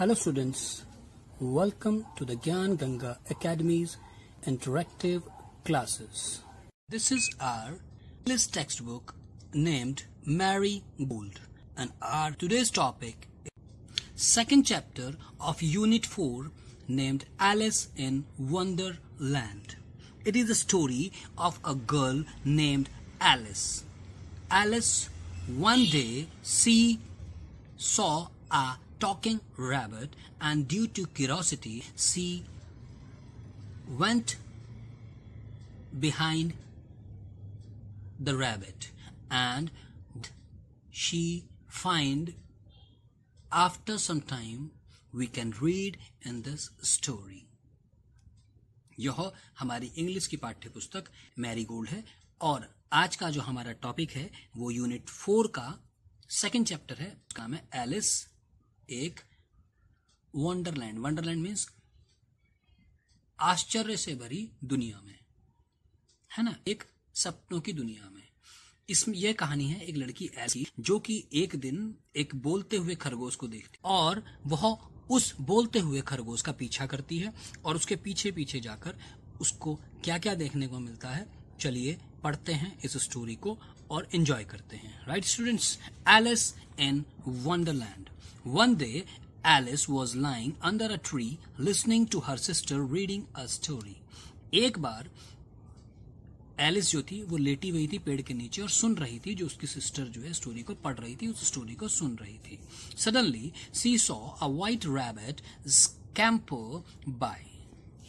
Hello students, welcome to the Gyan Ganga Academy's interactive classes. This is our English textbook named Mary Gold, and our today's topic is second chapter of Unit 4 named Alice in Wonderland. It is a story of a girl named Alice. Alice one day she saw a talking rabbit, and due to curiosity she went behind the rabbit, and she find after some time we can read in this story. यह हमारी English की पाठ्य पुस्तक Marie Gold है और आज का जो हमारा टॉपिक है वो यूनिट 4 का सेकंड चैप्टर है। उसका नाम है एलिस एक वंडरलैंड। वंडरलैंड मीन्स आश्चर्य से भरी दुनिया में, है ना, एक सपनों की दुनिया में। इसमें यह कहानी है एक लड़की ऐसी जो कि एक दिन एक बोलते हुए खरगोश को देखती और वह उस बोलते हुए खरगोश का पीछा करती है और उसके पीछे पीछे जाकर उसको क्या क्या देखने को मिलता है, चलिए पढ़ते हैं इस स्टोरी को और एंजॉय करते हैं। Right students, Alice in Wonderland. One day, Alice was lying under a tree listening to her sister reading a story. एक बार एलिस जो थी वो लेटी हुई थी पेड़ के नीचे और सुन रही थी, जो उसकी सिस्टर जो है स्टोरी को पढ़ रही थी, उस स्टोरी को सुन रही थी। Suddenly, she saw a white rabbit scamper by.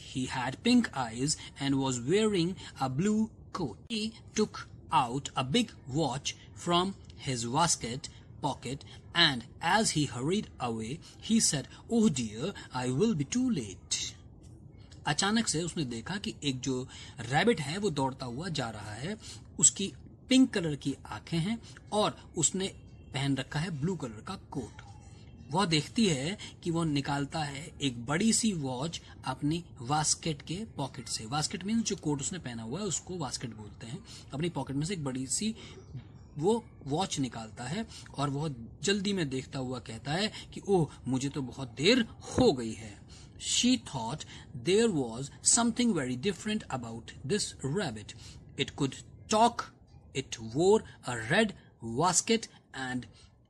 He had pink eyes and was wearing a blue coat. He took out a big watch from his waistcoat pocket, and as he hurried away, he said, "Oh dear, I will be too late." अचानक से उसने देखा कि एक जो rabbit है वो दौड़ता हुआ जा रहा है। उसकी पिंक कलर की आंखें हैं और उसने पहन रखा है ब्लू कलर का कोट। वह देखती है कि वो निकालता है एक बड़ी सी वॉच अपनी वास्केट के पॉकेट से। वास्केट मीन्स जो कोट उसने पहना हुआ है उसको वास्केट बोलते हैं। अपनी पॉकेट में से एक बड़ी सी वो वॉच निकालता है और वह जल्दी में देखता हुआ कहता है कि ओह, मुझे तो बहुत देर हो गई है। She thought there was something very different about this rabbit. It could talk, it wore a red waistcoat, and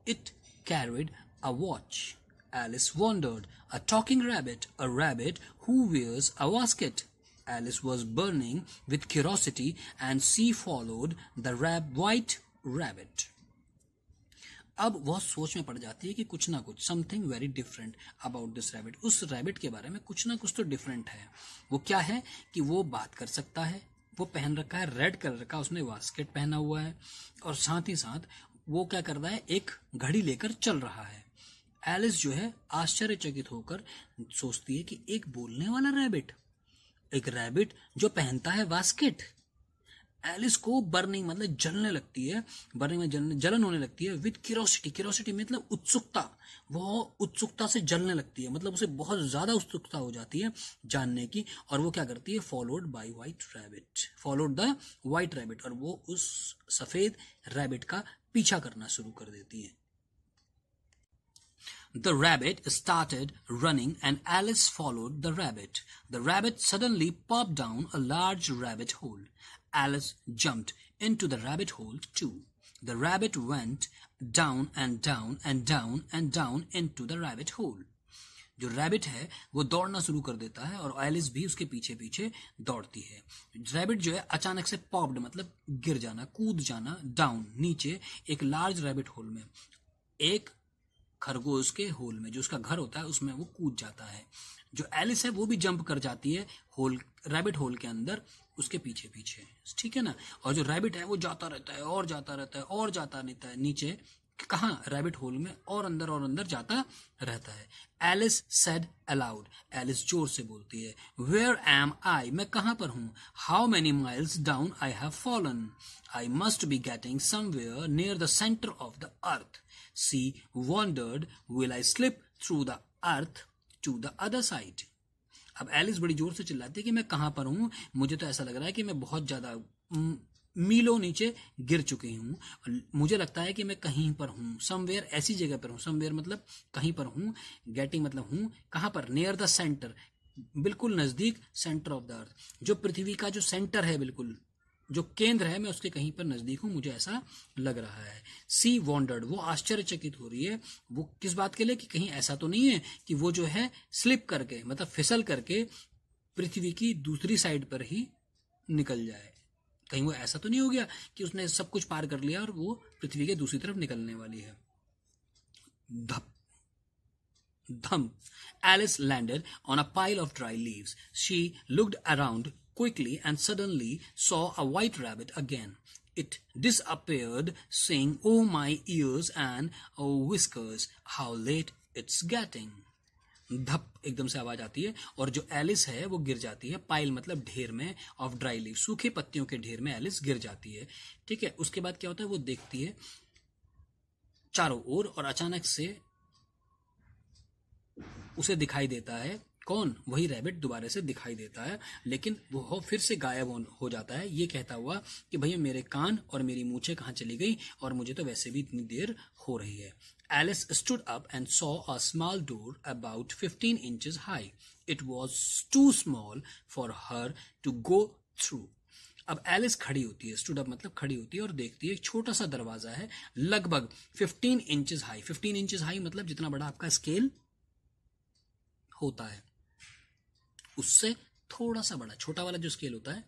it carried a watch. Alice wondered, a talking rabbit, a rabbit who wears a waistcoat. Alice was burning with curiosity and she followed the white rabbit. अब वह सोच में पड़ जाती है कि कुछ ना कुछ something very different about this rabbit. उस रैबिट के बारे में कुछ ना कुछ तो डिफरेंट है। वो क्या है कि वो बात कर सकता है, वो पहन रखा है रेड कलर का, उसने वास्केट पहना हुआ है और साथ ही साथ वो क्या कर रहा है, एक घड़ी लेकर चल रहा है। एलिस जो है आश्चर्यचकित होकर सोचती है कि एक बोलने वाला रैबिट, एक रैबिट जो पहनता है वास्केट। एलिस को बर्निंग मतलब जलने लगती है, बर्निंग में जलन होने लगती है। विद क्यूरोसिटी, क्यूरोसिटी मतलब उत्सुकता, वो उत्सुकता से जलने लगती है, मतलब उसे बहुत ज्यादा उत्सुकता हो जाती है जानने की। और वो क्या करती है, followed by white rabbit, followed the white rabbit, और वो उस सफेद रैबिट का पीछा करना शुरू कर देती है। The rabbit started running and Alice followed the rabbit. The rabbit suddenly popped down a large rabbit hole. Alice jumped into the rabbit hole too. The rabbit went down and down and down and down into the rabbit hole. जो rabbit है वो दौड़ना शुरू कर देता है और Alice भी उसके पीछे पीछे दौड़ती है। रैबिट जो है अचानक से पॉप्ड मतलब गिर जाना, कूद जाना, डाउन नीचे एक लार्ज रैबिट होल में, एक खरगोश के होल में जो उसका घर होता है उसमें वो कूद जाता है। जो एलिस है वो भी जंप कर जाती है होल, रैबिट होल के अंदर उसके पीछे पीछे, ठीक है ना। और जो रैबिट है वो जाता रहता है और जाता रहता है और जाता रहता है नीचे, कहाँ, रैबिट होल में, और अंदर जाता रहता है। एलिस सेड अलाउड, एलिस जोर से बोलती है, वेयर एम आई, मैं कहाँ पर हूँ। How many miles down I have fallen, I must be getting somewhere near the centre of the earth. She wondered, will I slip through the earth to the other side? अब Alice बड़ी जोर से चिल्लाती है कि मैं कहाँ पर हूँ, मुझे तो ऐसा लग रहा है कि मैं बहुत ज्यादा मीलों नीचे गिर चुकी हूं। मुझे लगता है कि मैं कहीं पर हूं, समवेयर ऐसी जगह पर हूं, समवेयर मतलब कहीं पर हूं, गेटिंग मतलब हूं, कहां पर, नियर द सेंटर, बिल्कुल नजदीक, सेंटर ऑफ द अर्थ, जो पृथ्वी का जो सेंटर है, बिल्कुल जो केंद्र है, मैं उसके कहीं पर नजदीक हूं, मुझे ऐसा लग रहा है। सी वॉन्डर्ड, वो आश्चर्यचकित हो रही है। वो किस बात के लिए, कि कहीं ऐसा तो नहीं है कि वो जो है स्लिप करके, मतलब फिसल करके पृथ्वी की दूसरी साइड पर ही निकल जाए। कहीं वो ऐसा तो नहीं हो गया कि उसने सब कुछ पार कर लिया और वो पृथ्वी के दूसरी तरफ निकलने वाली है। धप धम, Alice landed on a pile of dry leaves. She looked around quickly and suddenly saw a white rabbit again. It disappeared, saying, "Oh, my ears and whiskers, how late it's getting." धप एकदम से आवाज आती है और जो Alice है वो गिर जाती है। पाइल मतलब ढेर में, ऑफ ड्राई लीव, सूखे पत्तियों के ढेर में एलिस गिर जाती है। ठीक है, उसके बाद क्या होता है, वो देखती है चारों ओर और अचानक से उसे दिखाई देता है, कौन, वही रैबिट दोबारा से दिखाई देता है, लेकिन वो फिर से गायब हो जाता है, ये कहता हुआ कि भैया मेरे कान और मेरी मूछें कहाँ चली गई, और मुझे तो वैसे भी इतनी देर हो रही है। Alice stood up and saw a small door about 15 inches high. It was too small for her to go through. अब एलिस खड़ी होती है, स्टूड अप मतलब खड़ी होती है, और देखती है एक छोटा सा दरवाजा है, लगभग 15 इंचेस हाई। 15 इंचेस हाई मतलब जितना बड़ा आपका स्केल होता है उससे थोड़ा सा बड़ा, छोटा वाला जो स्केल होता है,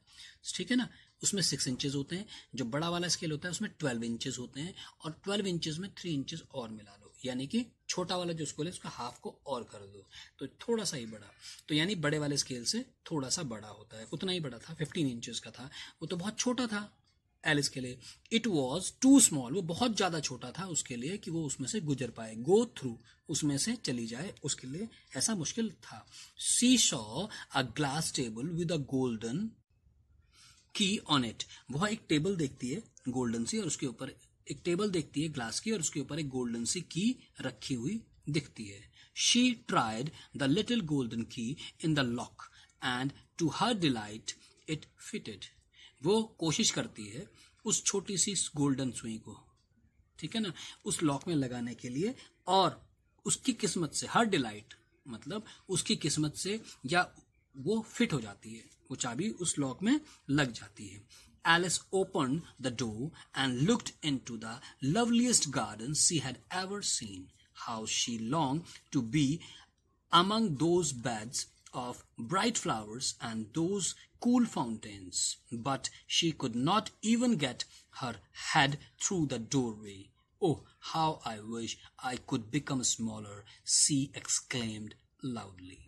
ठीक है ना, उसमें 6 इंचेस होते हैं। जो बड़ा वाला स्केल होता है उसमें 12 इंचेस होते हैं, और 12 इंचेस में 3 इंचेस और मिला लो, यानी कि छोटा वाला जो स्केल है उसका हाफ को और कर दो तो थोड़ा सा ही बड़ा, तो यानी बड़े वाले स्केल से थोड़ा सा बड़ा होता है, उतना ही बड़ा था, 15 इंचेस का था। वो तो बहुत छोटा था एलिस के लिए। इट वॉज टू स्मॉल, वो बहुत ज्यादा छोटा था उसके लिए कि वो उसमें से गुजर पाए, गो थ्रू, उसमें से चली जाए, उसके लिए ऐसा मुश्किल था। She saw a glass table with a golden की ऑन इट, वह एक टेबल देखती है गोल्डन सी, और उसके ऊपर एक टेबल देखती है ग्लास की, और उसके ऊपर एक गोल्डन सी की रखी हुई दिखती है। She tried the little golden key in the lock and to her delight it fitted, वो कोशिश करती है उस छोटी सी गोल्डन सुई को, ठीक है ना, उस लॉक में लगाने के लिए, और उसकी किस्मत से, हर डिलाइट मतलब उसकी किस्मत से, या वो फिट हो जाती है, वो चाबी उस लॉक में लग जाती है। Alice opened the door and looked into the loveliest garden she had ever seen. How she longed to be among those beds of bright flowers and those cool fountains, but she could not even get her head through the doorway. Oh, how I wish I could become smaller, she exclaimed loudly.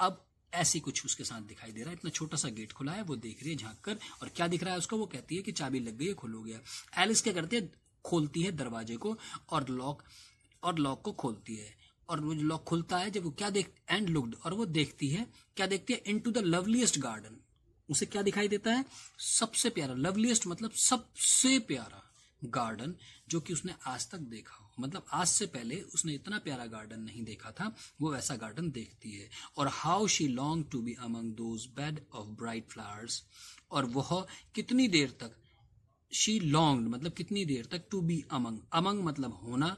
अब ऐसी कुछ उसके साथ दिखाई दे रहा है, इतना छोटा सा गेट खुला है, वो देख रही है झांक कर, और क्या दिख रहा है उसको, वो कहती है कि चाबी लग गई है, खुल हो गया। एलिस क्या करती है, खोलती है दरवाजे को और लॉक को खोलती है, और वो जो लॉक खुलता है, जब वो क्या देख एंड लुक्ड, और वो देखती है, क्या देखती है, इनटू द लवलीस्ट गार्डन, उसे क्या दिखाई देता है, सबसे प्यारा, लवलीस्ट मतलब सबसे प्यारा गार्डन जो कि उसने आज तक देखा हो, मतलब आज से पहले उसने इतना प्यारा गार्डन नहीं देखा था, वो वैसा गार्डन देखती है। और how she long to be among those bed of bright flowers, और वह कितनी देर तक, शी लॉन्ग मतलब कितनी देर तक, टू बी अमंग, अमंग मतलब होना,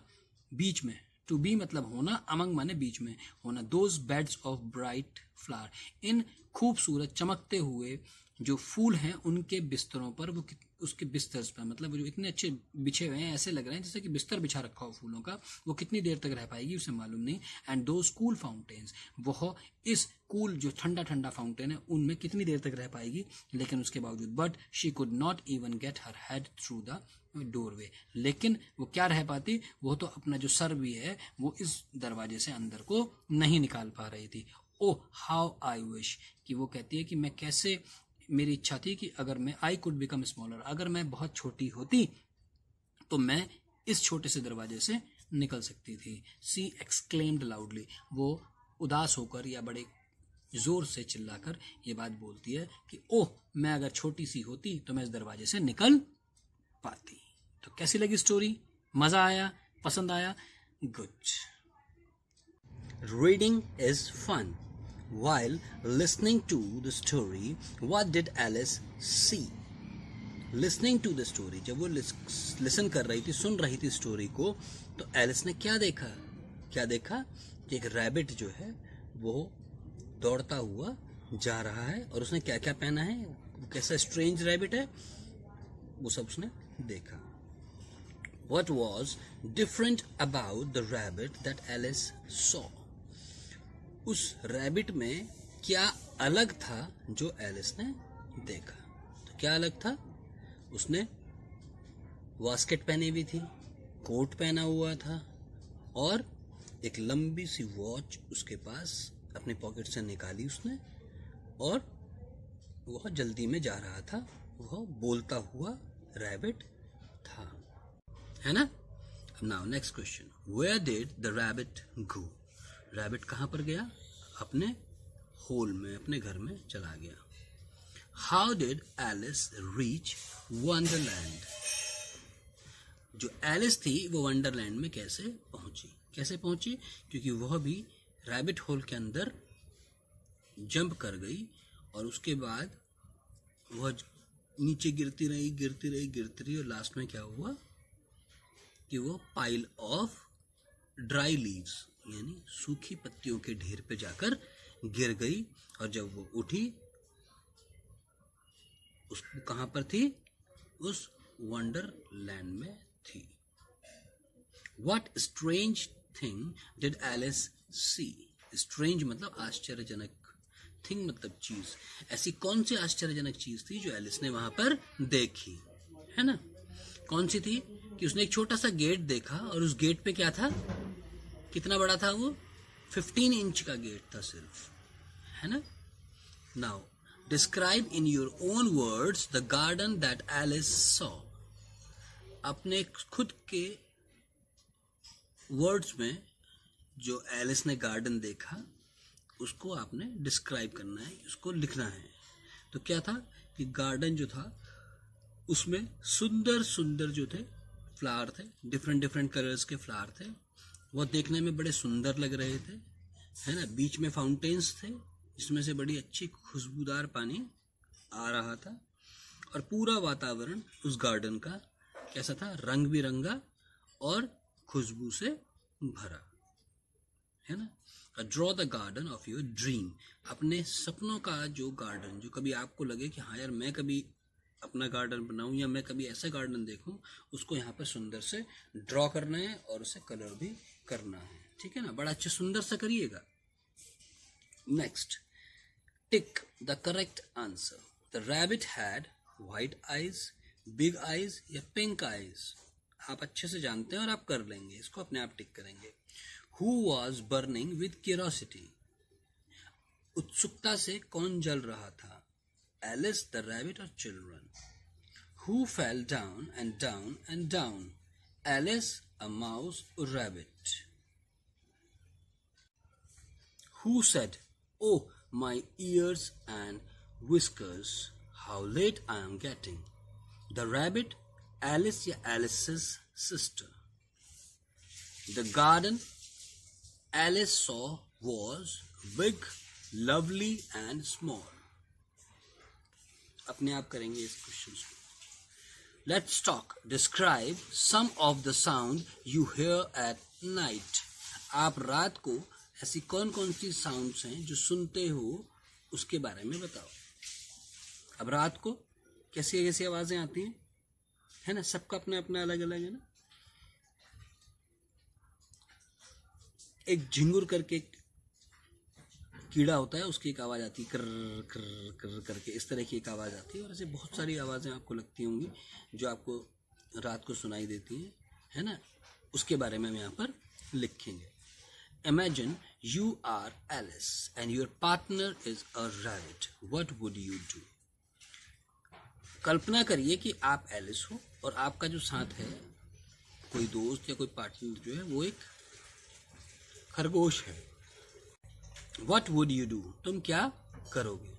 बीच में, टू बी मतलब होना, अमंग माने बीच में होना, those beds of bright flower, इन खूबसूरत चमकते हुए जो फूल हैं उनके बिस्तरों पर, वो उसके बिस्तर पर, मतलब वो जो इतने अच्छे बिछे हुए हैं, ऐसे लग रहे हैं जैसे कि बिस्तर बिछा रखा हो फूलों का, वो कितनी देर तक रह पाएगी उसे मालूम नहीं। एंड दोज कूल फाउंटेन्स, वह इस कूल जो ठंडा ठंडा फाउंटेन है उनमें कितनी देर तक रह पाएगी, लेकिन उसके बावजूद, but she could not even get her head through the doorway, लेकिन वो क्या रह पाती, वो तो अपना जो सर भी है वो इस दरवाजे से अंदर को नहीं निकाल पा रही थी। ओ हाउ आई विश, कि वो कहती है कि मैं कैसे, मेरी इच्छा थी कि अगर मैं, आई कुड बिकम स्मॉलर, अगर मैं बहुत छोटी होती तो मैं इस छोटे से दरवाजे से निकल सकती थी। सी एक्सक्लेम्ड लाउडली, वो उदास होकर या बड़े जोर से चिल्लाकर ये बात बोलती है कि ओह, मैं अगर छोटी सी होती तो मैं इस दरवाजे से निकल पाती। तो कैसी लगी स्टोरी, मजा आया, पसंद आया? Good. Reading is fun. While listening to the story, what did Alice see? Listening to the story, जब वो लिसन कर रही थी, सुन रही थी स्टोरी को, तो एलिस ने क्या देखा कि एक रैबिट जो है वो दौड़ता हुआ जा रहा है और उसने क्या क्या पहना है, वो कैसा स्ट्रेंज रैबिट है, वो सब उसने देखा. What was different about the rabbit that Alice saw? उस रैबिट में क्या अलग था जो एलिस ने देखा? तो क्या अलग था? उसने वास्केट पहनी हुई थी, कोट पहना हुआ था और एक लंबी सी वॉच उसके पास अपने पॉकेट से निकाली उसने, और वह जल्दी में जा रहा था. वह बोलता हुआ रैबिट था, है ना. Now next question, where did the rabbit go? Rabbit कहां पर गया? अपने होल में, अपने घर में चला गया. How did Alice reach Wonderland? जो एलिस थी वो वंडरलैंड में कैसे पहुंची? क्योंकि वह भी रैबिट होल के अंदर जंप कर गई और उसके बाद वह नीचे गिरती रही और लास्ट में क्या हुआ कि वो पाइल ऑफ ड्राई लीव्स यानी सूखी पत्तियों के ढेर पे जाकर गिर गई. और जब वो उठी, उसको कहां पर थी? उस वंडरलैंड में थी. What strange thing did Alice see? Strange मतलब आश्चर्यजनक, थिंग मतलब चीज. ऐसी कौन सी आश्चर्यजनक चीज थी जो एलिस ने वहां पर देखी, है ना. कौन सी थी? कि उसने एक छोटा सा गेट देखा और उस गेट पे क्या था? कितना बड़ा था वो? 15 इंच का गेट था सिर्फ, है ना. Now describe in your own words the garden that Alice saw. अपने खुद के वर्ड्स में जो एलिस ने गार्डन देखा उसको आपने डिस्क्राइब करना है, उसको लिखना है. तो क्या था कि गार्डन जो था उसमें सुंदर सुंदर जो थे फ्लावर थे, डिफरेंट कलर्स के फ्लावर थे. वो देखने में बड़े सुंदर लग रहे थे, है ना. बीच में फाउंटेन्स थे जिसमें से बड़ी अच्छी खुशबूदार पानी आ रहा था. और पूरा वातावरण उस गार्डन का कैसा था? रंग बिरंगा और खुशबू से भरा, है ना. Draw the garden of your dream. अपने सपनों का जो गार्डन, जो कभी आपको लगे कि हाँ यार मैं कभी अपना गार्डन बनाऊं या मैं कभी ऐसा गार्डन देखूं, उसको यहाँ पर सुंदर से ड्रॉ करना है और उसे कलर भी करना है, ठीक है ना. बड़ा अच्छा सुंदर सा करिएगा. Next, tick the correct answer. The rabbit had white eyes, big eyes या पिंक आईज. आप अच्छे से जानते हैं और आप कर लेंगे, इसको अपने आप टिक करेंगे. Who was burning with curiosity? उत्सुकता से कौन जल रहा था? Alice, the rabbit or children? Who fell down and down and down? Alice, a mouse or rabbit? Who said, "Oh, my ears and whiskers, how late I am getting"? The rabbit, Alice या Alice's sister? The garden Alice saw was big, lovely and small. अपने आप करेंगे इस question को. Let's talk. Describe some of the sound you hear at night. आप रात को ऐसी कौन कौन सी साउंड्स हैं जो सुनते हो, उसके बारे में बताओ. अब रात को कैसी कैसी आवाजें आती हैं, है ना. सबका अपना अपना अलग अलग है ना. एक झिंगुर करके एक कीड़ा होता है, उसकी एक आवाज आती है, कर कर कर करके इस तरह की एक आवाज आती है. और ऐसे बहुत सारी आवाजें आपको लगती होंगी जो आपको रात को सुनाई देती हैं, है ना. उसके बारे में हम यहाँ पर लिखेंगे. Imagine you are Alice and your partner is a rabbit. What would you do? कल्पना करिए कि आप एलिस हो और आपका जो साथ है, कोई दोस्त या कोई पार्टनर जो है वो एक खरगोश है. What would you do? तुम क्या करोगे,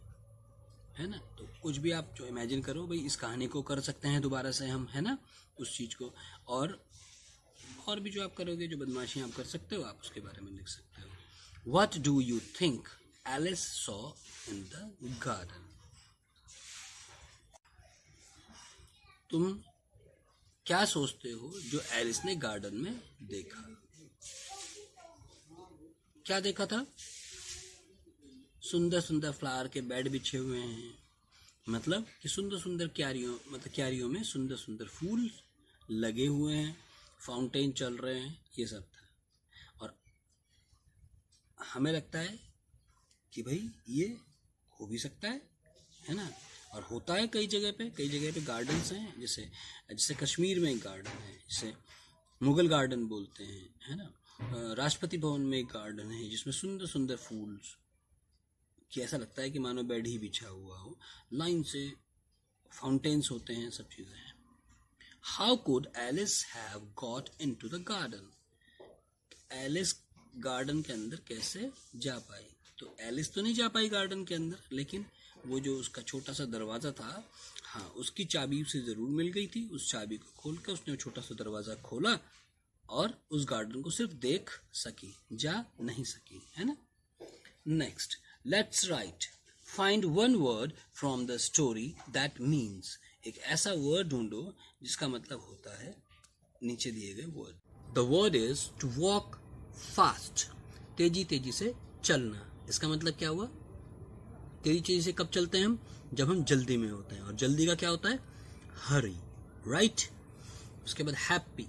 है ना. तो कुछ भी आप जो इमेजिन करो भाई, इस कहानी को कर सकते हैं दोबारा से हम, है ना, उस चीज को. और भी जो आप करोगे, जो बदमाशी आप कर सकते हो, आप उसके बारे में लिख सकते हो. What do you think Alice saw in the garden? तुम क्या सोचते हो जो एलिस ने गार्डन में देखा? क्या देखा था? सुंदर सुंदर फ्लावर के बेड बिछे हुए हैं, मतलब कि सुंदर सुंदर क्यारियों में सुंदर सुंदर फूल लगे हुए हैं, फाउंटेन चल रहे हैं, ये सब था। और हमें लगता है कि भाई ये हो भी सकता है ना? और होता है कई जगह पे गार्डन्स हैं, जैसे कश्मीर में एक गार्डन है जिसे मुगल गार्डन बोलते हैं, है ना? राष्ट्रपति भवन में एक गार्डन है जिसमें सुंदर सुंदर फूल कि ऐसा लगता है कि मानो बेड ही बिछा हुआ हो, लाइन से फाउंटेन्स होते हैं, सब चीजें हैं। How could Alice have got into the garden? Alice garden के अंदर कैसे जा पाई? तो एलिस तो नहीं जा पाई गार्डन के अंदर, लेकिन वो जो उसका छोटा सा दरवाजा था, हाँ, उसकी चाबी उसे जरूर मिल गई थी। उस चाबी को खोलकर उसने छोटा सा दरवाजा खोला और उस गार्डन को सिर्फ देख सकी, जा नहीं सकी, है ना? Next, let's write, find one word from the story that means. एक ऐसा वर्ड ढूंढो जिसका मतलब होता है नीचे दिए गए word. The word is to walk fast, तेजी तेजी से चलना। इसका मतलब क्या हुआ? तेजी तेजी से कब चलते हैं हम? जब हम जल्दी में होते हैं। और जल्दी का क्या होता है? हरी, राइट? उसके बाद हैप्पी,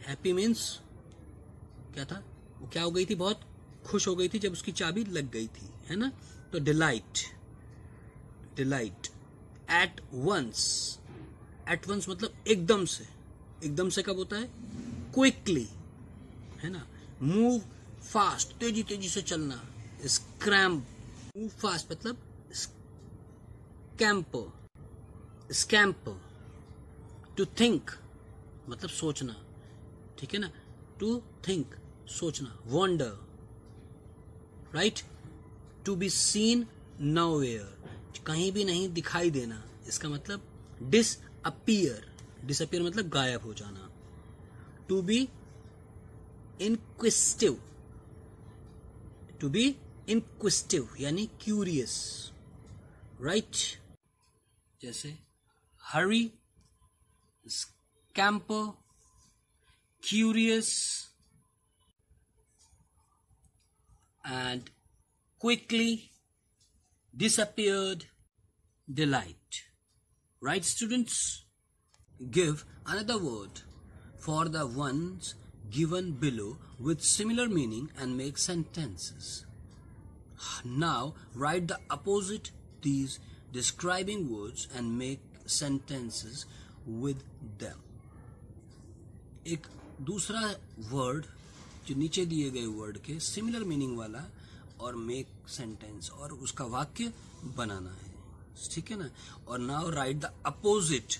हैप्पी मीन्स क्या था? वो क्या हो गई थी? बहुत खुश हो गई थी जब उसकी चाबी लग गई थी, है ना? तो delight, delight. At once, at once मतलब एकदम से। एकदम से कब होता है? क्विकली, है ना? मूव फास्ट, तेजी तेजी से चलना। स्क्रैम्प, मूव फास्ट मतलब स्कैम्पर, स्कैम्पर। टू थिंक मतलब सोचना, ठीक है ना? टू थिंक, सोचना। Wonder, right? To be seen nowhere, कहीं भी नहीं दिखाई देना। इसका मतलब डिसअपियर, डिसअपियर मतलब गायब हो जाना। To be inquisitive, to be inquisitive यानी क्यूरियस, राइट? जैसे hurry, scamper, curious and quickly, disappeared, delight. Right, students? Give another word for the ones given below with similar meaning and make sentences. Now write the opposite these describing words and make sentences with them. एक दूसरा word जो नीचे दिए गए word के similar meaning वाला और make sentence, और उसका वाक्य बनाना है, ठीक है ना? और now right the opposite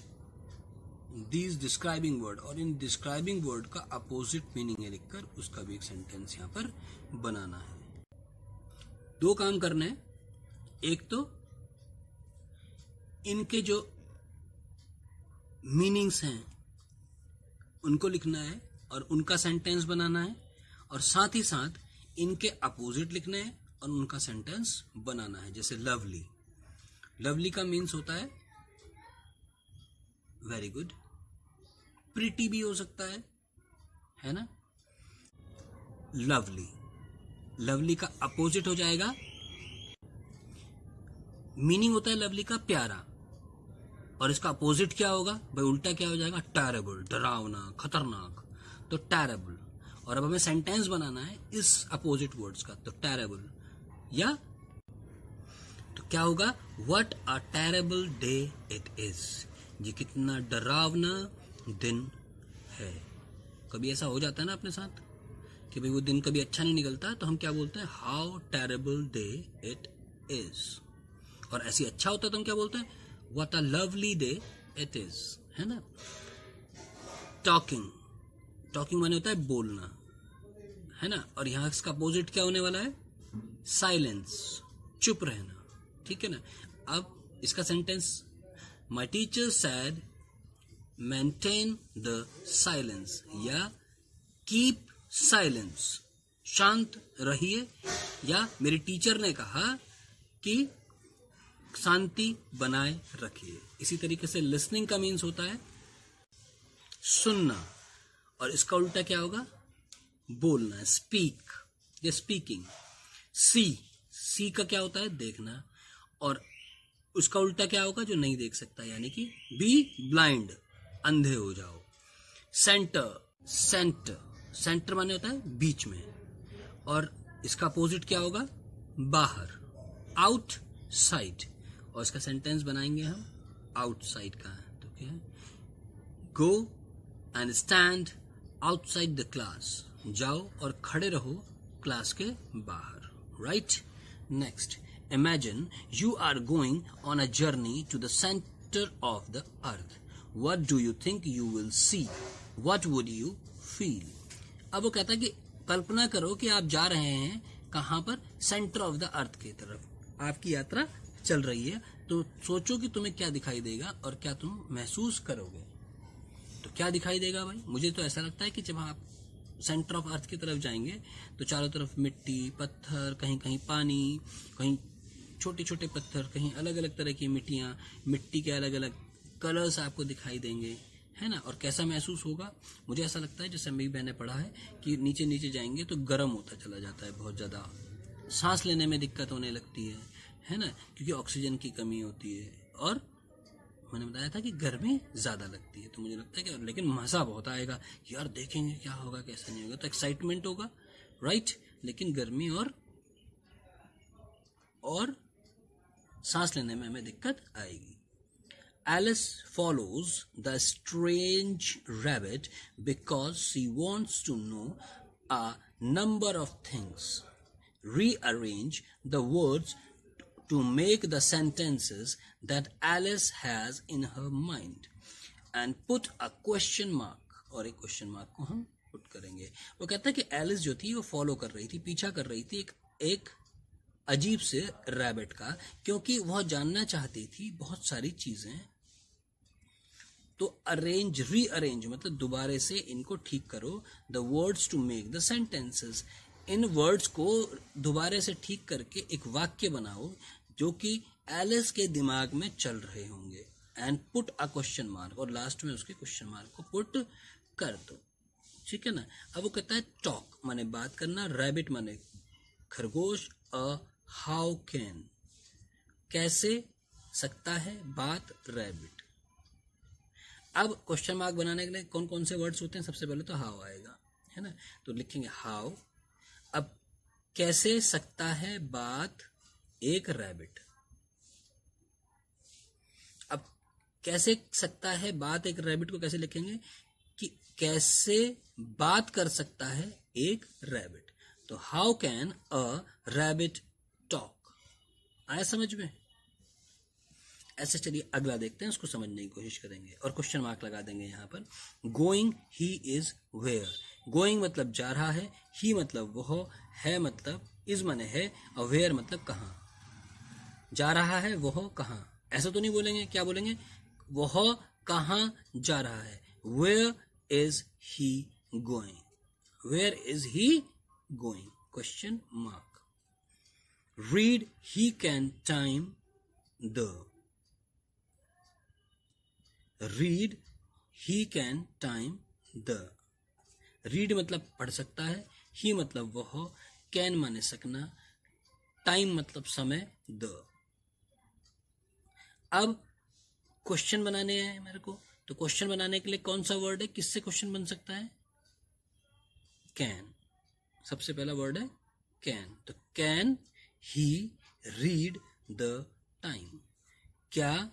these describing word, और इन डिस्क्राइबिंग वर्ड का अपोजिट मीनिंग है लिखकर उसका भी एक सेंटेंस यहां पर बनाना है। दो काम करने हैं। एक तो इनके जो मीनिंग्स हैं उनको लिखना है और उनका सेंटेंस बनाना है, और साथ ही साथ इनके अपोजिट लिखने हैं और उनका सेंटेंस बनाना है। जैसे लवली, लवली का मीन्स होता है वेरी गुड। प्रिटी भी हो सकता है ना? लवली, लवली का अपोजिट हो जाएगा, मीनिंग होता है लवली का प्यारा, और इसका अपोजिट क्या होगा भाई? उल्टा क्या हो जाएगा? टेरेबल, डरावना, खतरनाक। तो टेरेबल। और अब हमें सेंटेंस बनाना है इस अपोजिट वर्ड्स का, तो टेरेबल या तो क्या होगा? What a terrible day it is, ये कितना डरावना दिन है। कभी ऐसा हो जाता है ना अपने साथ कि भाई वो दिन कभी अच्छा नहीं निकलता, तो हम क्या बोलते हैं? How terrible day it is. और ऐसी अच्छा होता है तो हम क्या बोलते हैं? What a lovely day it is, है ना? टॉकिंग, टॉकिंग माने होता है बोलना, है ना? और यहां इसका अपोजिट क्या होने वाला है? साइलेंस, चुप रहना, ठीक है ना? अब इसका sentence, my teacher sad maintain the silence या कीप साइलेंस, शांत रहिए, या मेरे टीचर ने कहा कि शांति बनाए रखिए। इसी तरीके से लिसनिंग का मीन्स होता है सुनना, और इसका उल्टा क्या होगा? बोलना, स्पीक या स्पीकिंग। सी का क्या होता है? देखना, और उसका उल्टा क्या होगा? जो नहीं देख सकता, यानी कि बी ब्लाइंड, अंधे हो जाओ। सेंटर माने होता है बीच में, और इसका अपोजिट क्या होगा? बाहर, आउटसाइड, और इसका सेंटेंस बनाएंगे हम आउटसाइड का। तो क्या है? Go and stand outside the class, जाओ और खड़े रहो क्लास के बाहर, right. Next, imagine you are going on a journey to the centre of the earth, what do you think you will see, what would you feel. अब वो कहता है कि कल्पना करो कि आप जा रहे हैं कहां पर? सेंटर ऑफ द अर्थ की तरफ आपकी यात्रा चल रही है, तो सोचो कि तुम्हें क्या दिखाई देगा और क्या तुम महसूस करोगे। तो क्या दिखाई देगा भाई? मुझे तो ऐसा लगता है कि जब आप सेंटर ऑफ अर्थ की तरफ जाएंगे तो चारों तरफ मिट्टी, पत्थर, कहीं कहीं पानी, कहीं छोटे छोटे पत्थर, कहीं अलग अलग तरह की मिट्टियां, मिट्टी के अलग अलग कलर्स आपको दिखाई देंगे, है ना। और कैसा महसूस होगा? मुझे ऐसा लगता है, जैसे मैंने पढ़ा है कि नीचे नीचे जाएंगे तो गर्म होता चला जाता है, बहुत ज्यादा सांस लेने में दिक्कत होने लगती है ना, क्योंकि ऑक्सीजन की कमी होती है, और मैंने बताया था कि गर्मी ज्यादा लगती है। तो मुझे लगता है कि लेकिन मजा बहुत आएगा यार, देखेंगे क्या होगा कैसा नहीं होगा, तो एक्साइटमेंट होगा, राइट। लेकिन गर्मी और सांस लेने में हमें दिक्कत आएगी। Alice follows the strange rabbit because she wants to know a number of things. Rearrange the words to make the sentences that Alice has in her mind and put a question mark, और एक question mark को हम put करेंगे। वो कहता है कि Alice जो थी वो फॉलो कर रही थी, पीछा कर रही थी एक अजीब से रैबिट का, क्योंकि वह जानना चाहती थी बहुत सारी चीजें। तो रीअरेंज मतलब दोबारे से इनको ठीक करो, the words to make the sentences, इन वर्ड्स को दोबारे से ठीक करके एक वाक्य बनाओ जो कि एलिस के दिमाग में चल रहे होंगे। And put a question mark, और लास्ट में उसके क्वेश्चन मार्क को पुट कर दो, ठीक है ना। अब वो कहता है टॉक माने बात करना, रैबिट माने खरगोश, हाउ कैन कैसे सकता है बात रैबिट। अब क्वेश्चन मार्क बनाने के लिए कौन कौन से वर्ड्स होते हैं? सबसे पहले तो हाउ आएगा, है ना, तो लिखेंगे हाउ। अब कैसे सकता है बात एक रैबिट, अब कैसे सकता है बात एक रैबिट को कैसे लिखेंगे कि कैसे बात कर सकता है एक रैबिट। तो how can a rabbit talk, आया समझ में? ऐसे चलिए अगला देखते हैं, उसको समझने की कोशिश करेंगे और क्वेश्चन मार्क लगा देंगे यहाँ पर। Going he is where, going मतलब जा रहा है, ही मतलब वह, है मतलब इज माने है, और वेयर मतलब कहाँ। जा रहा है वह कहाँ, ऐसा तो नहीं बोलेंगे, क्या बोलेंगे? वह कहाँ जा रहा है। Where is he going, where is he going, question mark. Read he can time the, read he can time the, read मतलब पढ़ सकता है, ही मतलब वह, कैन माने सकना, टाइम मतलब समय, द। अब क्वेश्चन बनाने हैं मेरे को, तो क्वेश्चन बनाने के लिए कौन सा वर्ड है, किससे क्वेश्चन बन सकता है? कैन, सबसे पहला वर्ड है कैन। तो can he read the time, क्या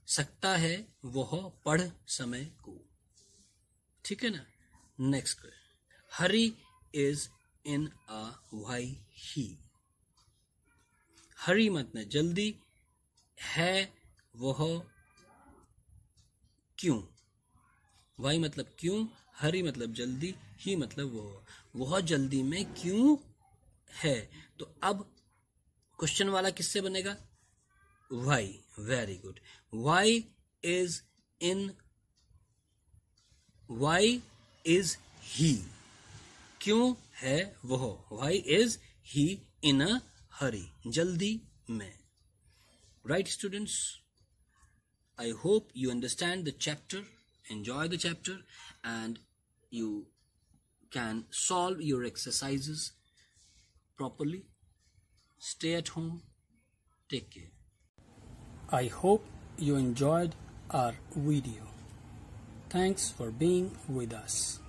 सकता है वह पढ़ समय को, ठीक है ना। Next, hurry is in a way he, hurry मतलब जल्दी, है वह क्यों, वाई मतलब क्यों, हरी मतलब जल्दी, ही मतलब वह जल्दी में क्यों है। तो अब क्वेश्चन वाला किससे बनेगा? Why, very good. Why is in, why is he, क्यों है वह, वाई इज ही इन अ हरी, जल्दी में, right students. I hope you understand the chapter, enjoy the chapter, and you can solve your exercises properly. Stay at home. Take care. I hope you enjoyed our video. Thanks for being with us.